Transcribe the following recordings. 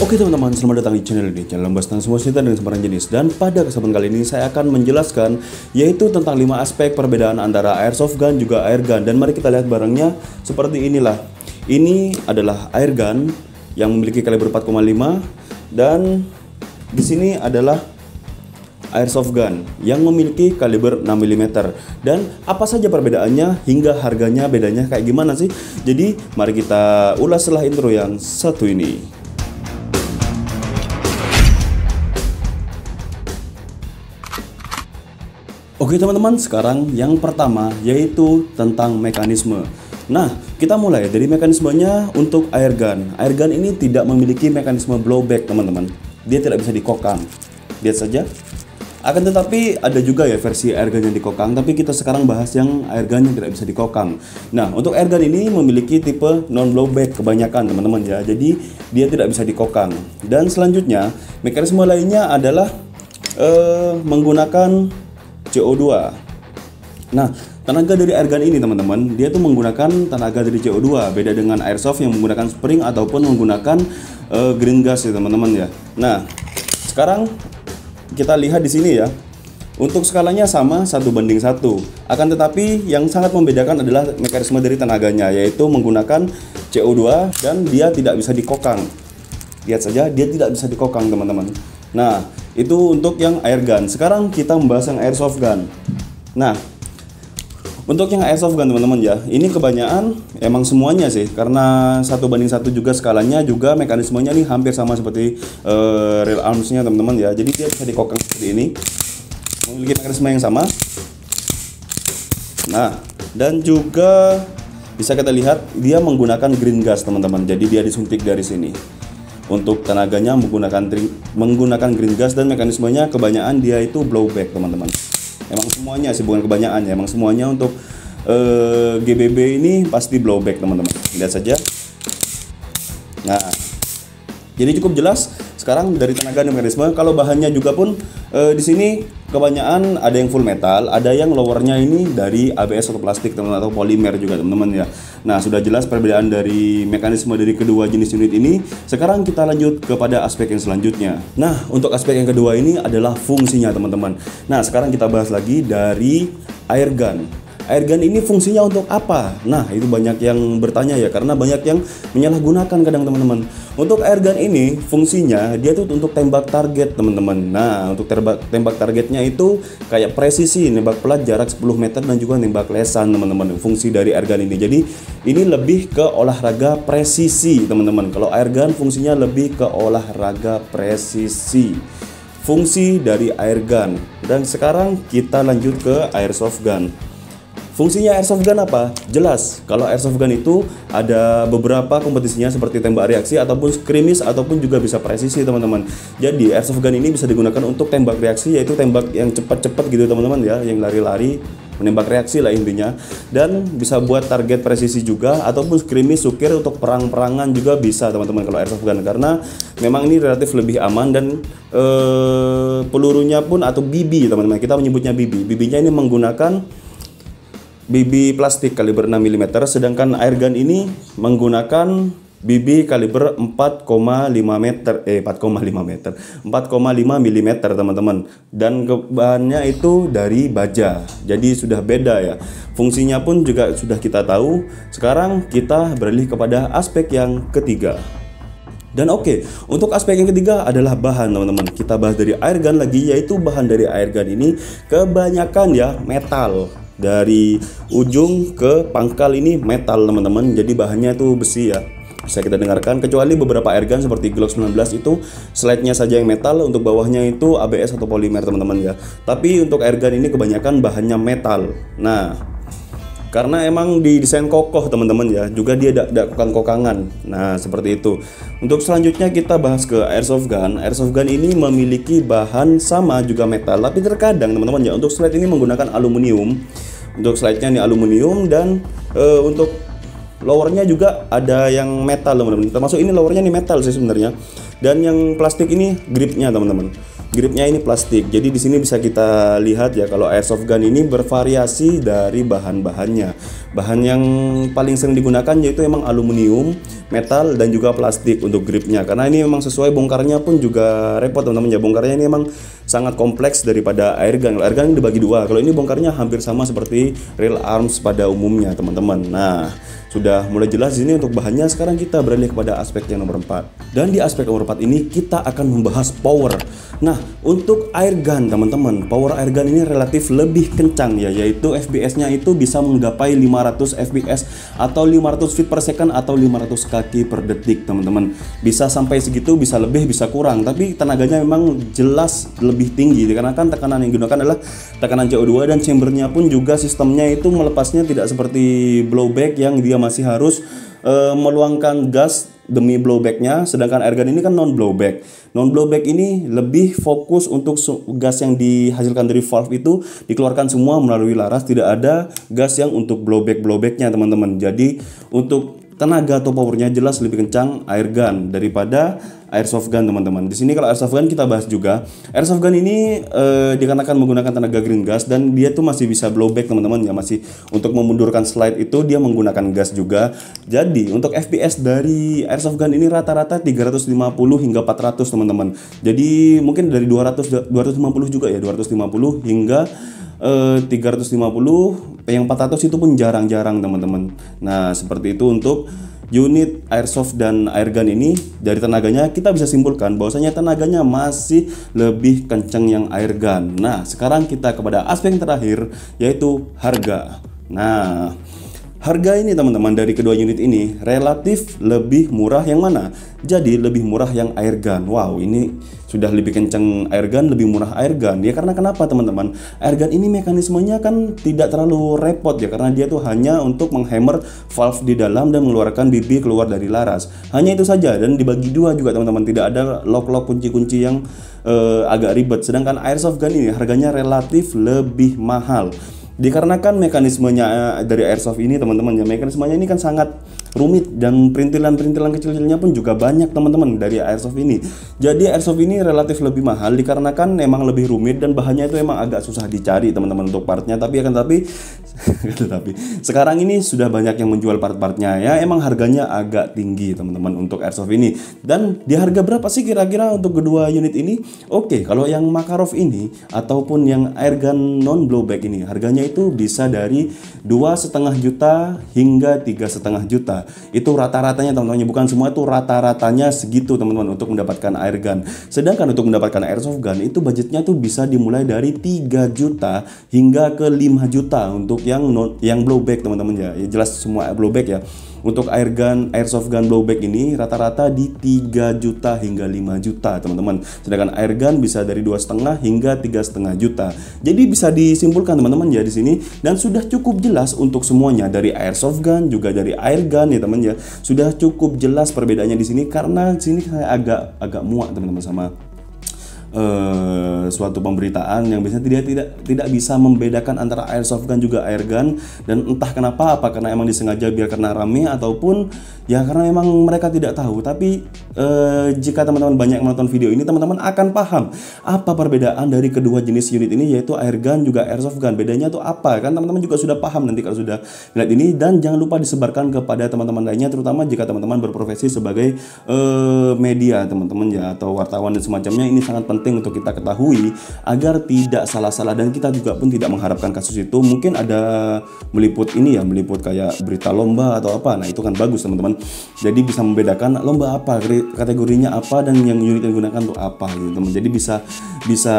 Oke teman-teman, selamat datang di channel ini, channel membahas tentang semua cerita dengan sembarang jenis. Dan pada kesempatan kali ini saya akan menjelaskan yaitu tentang 5 aspek perbedaan antara airsoft gun juga air gun. Dan mari kita lihat barangnya seperti inilah. Ini adalah air gun yang memiliki kaliber 4,5 dan di sini adalah airsoft gun yang memiliki kaliber 6 mm. Dan apa saja perbedaannya hingga harganya bedanya kayak gimana sih? Jadi mari kita ulas setelah intro yang satu ini. Oke teman-teman, sekarang yang pertama yaitu tentang mekanisme. Nah, kita mulai dari mekanismenya untuk air gun. Air gun ini tidak memiliki mekanisme blowback teman-teman. Dia tidak bisa dikokang. Lihat saja. Akan tetapi ada juga ya versi air gun yang dikokang, tapi kita sekarang bahas yang air gun yang tidak bisa dikokang. Nah, untuk air gun ini memiliki tipe non blowback kebanyakan teman-teman ya. Jadi dia tidak bisa dikokang. Dan selanjutnya mekanisme lainnya adalah menggunakan CO2. Nah, tenaga dari airgun ini teman-teman, dia tuh menggunakan tenaga dari CO2. Beda dengan airsoft yang menggunakan spring ataupun menggunakan green gas ya teman-teman ya. Nah, sekarang kita lihat di sini ya. Untuk skalanya sama 1:1. Akan tetapi yang sangat membedakan adalah mekanisme dari tenaganya, yaitu menggunakan CO2 dan dia tidak bisa dikokang. Lihat saja, dia tidak bisa dikokang teman-teman. Nah, itu untuk yang air gun. Sekarang kita membahas yang airsoft gun. Nah, untuk yang airsoft gun teman-teman ya, ini kebanyakan emang semuanya sih, karena 1:1 juga skalanya, juga mekanismenya nih hampir sama seperti real armsnya teman-teman ya. Jadi dia bisa dikokang seperti ini, memiliki mekanisme yang sama. Nah, dan juga bisa kita lihat dia menggunakan green gas teman-teman. Jadi dia disuntik dari sini. Untuk tenaganya menggunakan green gas dan mekanismenya kebanyakan dia itu blowback teman-teman. Emang semuanya sih, bukan kebanyakan ya, emang semuanya untuk GBB ini pasti blowback teman-teman. Lihat saja. Nah, jadi cukup jelas sekarang dari tenaga dan mekanisme. Kalau bahannya juga pun di sini kebanyakan ada yang full metal, ada yang lowernya ini dari ABS atau plastik teman-teman, atau polimer juga teman-teman ya. Nah, sudah jelas perbedaan dari mekanisme dari kedua jenis unit ini. Sekarang kita lanjut kepada aspek yang selanjutnya. Nah, untuk aspek yang kedua ini adalah fungsinya teman-teman. Nah, sekarang kita bahas lagi dari air gun. Air gun ini fungsinya untuk apa? Nah, itu banyak yang bertanya ya, karena banyak yang menyalahgunakan kadang teman-teman. Untuk air gun ini fungsinya dia tuh untuk tembak target teman-teman. Nah, untuk tembak targetnya itu kayak presisi, nembak pelat jarak 10 meter dan juga nembak lesan teman-teman. Fungsi dari air gun ini. Jadi ini lebih ke olahraga presisi teman-teman. Kalau air gun fungsinya lebih ke olahraga presisi. Fungsi dari air gun. Dan sekarang kita lanjut ke airsoft gun. Fungsinya airsoft gun apa? Jelas, kalau airsoft gun itu ada beberapa kompetisinya seperti tembak reaksi ataupun skirmish ataupun juga bisa presisi teman-teman. Jadi airsoft gun ini bisa digunakan untuk tembak reaksi, yaitu tembak yang cepat-cepat gitu teman-teman ya, yang lari-lari, menembak reaksi lah intinya. Dan bisa buat target presisi juga, ataupun skirmish, sukir untuk perang-perangan juga bisa teman-teman kalau airsoft gun, karena memang ini relatif lebih aman. Dan pelurunya pun atau BB teman-teman, kita menyebutnya BB. BB-nya ini menggunakan BB plastik kaliber 6 mm, sedangkan air gun ini menggunakan BB kaliber 4,5 mm teman-teman. Dan bahannya itu dari baja. Jadi sudah beda ya. Fungsinya pun juga sudah kita tahu. Sekarang kita beralih kepada aspek yang ketiga. Dan oke, untuk aspek yang ketiga adalah bahan teman-teman. Kita bahas dari air gun lagi, yaitu bahan dari air gun ini kebanyakan ya metal. Dari ujung ke pangkal ini metal teman-teman. Jadi bahannya itu besi ya. Bisa kita dengarkan, kecuali beberapa air gun seperti Glock 19 itu slide-nya saja yang metal, untuk bawahnya itu ABS atau polimer teman-teman ya. Tapi untuk air gun ini kebanyakan bahannya metal. Nah, karena emang didesain kokoh teman-teman ya, juga dia tidak kokang-kokangan. Nah, seperti itu. Untuk selanjutnya kita bahas ke airsoft gun. Airsoft gun ini memiliki bahan sama juga metal, tapi terkadang teman-teman ya, untuk slide ini menggunakan aluminium. Untuk slide-nya ini aluminium, dan untuk lowernya juga ada yang metal teman-teman. Termasuk ini lowernya ini metal sih sebenarnya. Dan yang plastik ini gripnya teman-teman. Gripnya ini plastik. Jadi di sini bisa kita lihat ya, kalau airsoft gun ini bervariasi dari bahan-bahannya. Bahan yang paling sering digunakan yaitu emang aluminium, metal, dan juga plastik untuk gripnya. Karena ini memang sesuai bongkarnya pun juga repot teman-teman ya. Bongkarnya ini emang sangat kompleks daripada airgun. Airgun ini dibagi dua. Kalau ini bongkarnya hampir sama seperti real arms pada umumnya teman-teman. Nah, sudah mulai jelas di sini untuk bahannya. Sekarang kita beralih kepada aspek yang nomor 4. Dan di aspek nomor 4 ini kita akan membahas power. Nah, untuk airgun teman-teman, power airgun ini relatif lebih kencang ya, yaitu FPS-nya itu bisa menggapai 500 FPS atau 500 feet per second atau 500 kaki per detik teman-teman. Bisa sampai segitu, bisa lebih, bisa kurang, tapi tenaganya memang jelas lebih tinggi dikarenakan tekanan yang digunakan adalah tekanan CO2 dan chambernya pun juga sistemnya itu melepasnya tidak seperti blowback yang dia masih harus meluangkan gas demi blowbacknya, sedangkan airgun ini kan non blowback. Non blowback ini lebih fokus untuk gas yang dihasilkan dari valve itu dikeluarkan semua melalui laras, tidak ada gas yang untuk blowbacknya teman-teman. Jadi untuk tenaga atau powernya jelas lebih kencang airgun daripada airsoft gun teman-teman. Di sini kalau airsoft gun kita bahas juga. Airsoft gun ini dikarenakan menggunakan tenaga green gas dan dia tuh masih bisa blowback teman-teman ya, masih untuk memundurkan slide itu dia menggunakan gas juga. Jadi untuk FPS dari airsoft gun ini rata-rata 350 hingga 400 teman-teman. Jadi mungkin dari 250 juga ya, 250 hingga 350, yang 400 itu pun jarang-jarang teman-teman. Nah, seperti itu untuk unit airsoft dan airgun ini. Dari tenaganya kita bisa simpulkan bahwasanya tenaganya masih lebih kencang yang airgun. Nah, sekarang kita kepada aspek yang terakhir yaitu harga. Nah, harga ini teman-teman dari kedua unit ini relatif lebih murah yang mana? Jadi lebih murah yang airgun. Wow, ini sudah lebih kencang airgun, lebih murah airgun. Ya karena kenapa teman-teman? Airgun ini mekanismenya kan tidak terlalu repot ya, karena dia tuh hanya untuk menghammer valve di dalam dan mengeluarkan BB keluar dari laras. Hanya itu saja dan dibagi dua juga teman-teman. Tidak ada lock-lock kunci-kunci yang agak ribet. Sedangkan airsoft gun ini harganya relatif lebih mahal. Dikarenakan mekanismenya dari airsoft ini teman-teman ya, mekanismenya ini kan sangat rumit dan perintilan-perintilan kecil-kecilnya pun juga banyak teman-teman dari airsoft ini. Jadi airsoft ini relatif lebih mahal dikarenakan memang lebih rumit dan bahannya itu emang agak susah dicari teman-teman untuk partnya. Tapi sekarang ini sudah banyak yang menjual part-partnya ya, emang harganya agak tinggi teman-teman untuk airsoft ini. Dan di harga berapa sih kira-kira untuk kedua unit ini? Oke, kalau yang Makarov ini ataupun yang airgun non blowback ini harganya itu bisa dari 2,5 juta hingga 3,5 juta. Itu rata-ratanya teman-teman, bukan semua, itu rata-ratanya segitu teman-teman untuk mendapatkan airgun. Sedangkan untuk mendapatkan airsoft gun itu budgetnya tuh bisa dimulai dari 3 juta hingga ke 5 juta untuk yang blowback teman-teman ya. Ya jelas semua blowback ya. Untuk airgun, airsoft gun blowback ini rata-rata di 3 juta hingga 5 juta teman-teman. Sedangkan airgun bisa dari 2,5 hingga 3,5 juta. Jadi bisa disimpulkan teman-teman ya di sini, dan sudah cukup jelas untuk semuanya dari airsoft gun juga dari airgun ya teman ya. Sudah cukup jelas perbedaannya di sini, karena di sini saya agak muak teman-teman sama suatu pemberitaan yang biasanya tidak bisa membedakan antara airsoft gun juga airgun, dan entah kenapa, apa karena emang disengaja biar karena rame ataupun ya karena emang mereka tidak tahu. Tapi jika teman-teman banyak menonton video ini, teman-teman akan paham apa perbedaan dari kedua jenis unit ini, yaitu airgun juga airsoft gun. Bedanya tuh apa kan, teman-teman juga sudah paham nanti kalau sudah lihat ini. Dan jangan lupa disebarkan kepada teman-teman lainnya, terutama jika teman-teman berprofesi sebagai media teman-teman ya, atau wartawan dan semacamnya. Ini sangat penting untuk kita ketahui agar tidak salah-salah, dan kita juga pun tidak mengharapkan kasus itu. Mungkin ada meliput ini ya, meliput kayak berita lomba atau apa. Nah itu kan bagus teman-teman, jadi bisa membedakan lomba apa, kategorinya apa, dan yang unit yang digunakan untuk apa gitu teman. Jadi bisa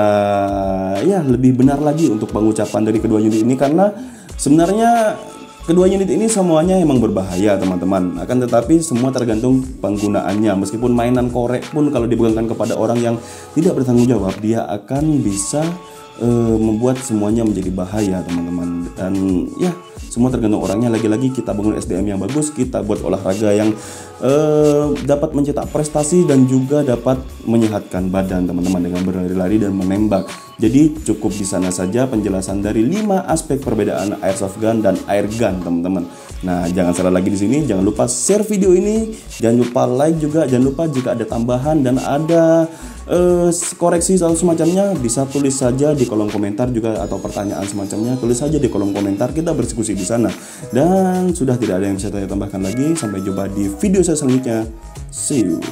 ya lebih benar lagi untuk pengucapan dari kedua unit ini, karena sebenarnya kedua unit ini semuanya emang berbahaya teman-teman. Akan tetapi semua tergantung penggunaannya. Meskipun mainan korek pun kalau dipegangan kepada orang yang tidak bertanggung jawab, dia akan bisa membuat semuanya menjadi bahaya teman-teman. Dan ya semua tergantung orangnya. Lagi-lagi kita bangun SDM yang bagus, kita buat olahraga yang dapat mencetak prestasi dan juga dapat menyehatkan badan teman-teman dengan berlari-lari dan menembak. Jadi cukup di sana saja penjelasan dari 5 aspek perbedaan airsoft gun dan airgun teman-teman. Nah, jangan salah lagi di sini, jangan lupa share video ini, jangan lupa like juga, jangan lupa jika ada tambahan dan ada koreksi atau semacamnya bisa tulis saja di kolom komentar juga, atau pertanyaan semacamnya tulis saja di kolom komentar, kita berdiskusi di sana. Dan sudah tidak ada yang bisa saya tambahkan lagi. Sampai jumpa di video saya selanjutnya. See you.